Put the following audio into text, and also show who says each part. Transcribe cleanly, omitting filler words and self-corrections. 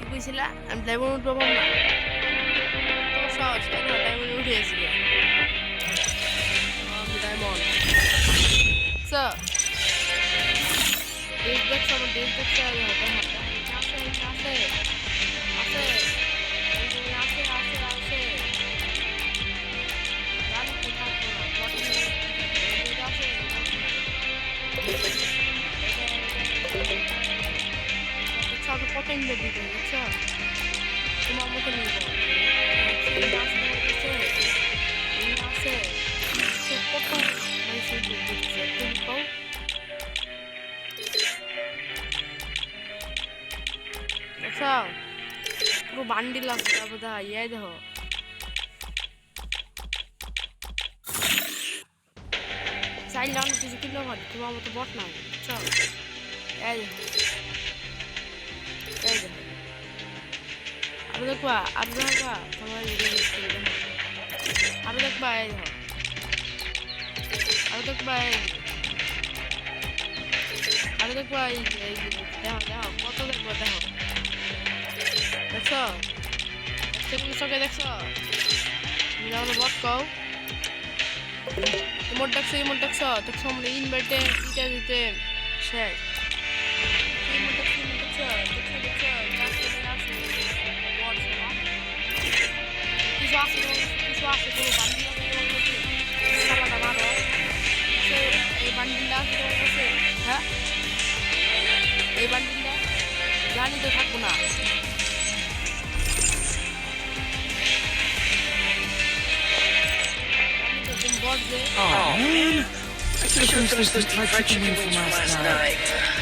Speaker 1: কি কইছিলা আমি ডায়মন্ড উঠবো না তো সহজ এটা ডায়মন্ড উঠে গেছিল আমি ডায়মন্ড স্যার দেশ দেখছো আমার দেশ দেখছো আছে আছে আছে আছে আছে রানি কোথাও না বটে আছে সাথে কত ইনভেট দিতে বুঝছো তোমার মতো নিব আছে সে কত মানে সে দিচ্ছে তুমি কও দেখছো পুরো বান্ডিল আছে তারপর দা ইয়াই দেখো চাইলে অনেক কিছু কিনলেও পারি তোমার মতো বট নাই বুঝছো এই দেখো এই দেখো আরো দেখবা তোমার আরো দেখবা এই দেখো আরো দেখবা আরো দেখবা এই দেখো কত দেখবো দেখো দেখছো সেগুলো চোখে দেখছো তুমি আমাকে বট কও ইমোট দেখছো দেখছো আমরা ইনভাইটে দিতে শেষ ইমোট দেখছো কিছু আছে কোনো বান্ডিল মারো এই বান্ডিলটা আছে হ্যাঁ এই বান্ডিলটা জানি তো থাকবো না
Speaker 2: Oh man, I should have finished this fried chicken wing from last night.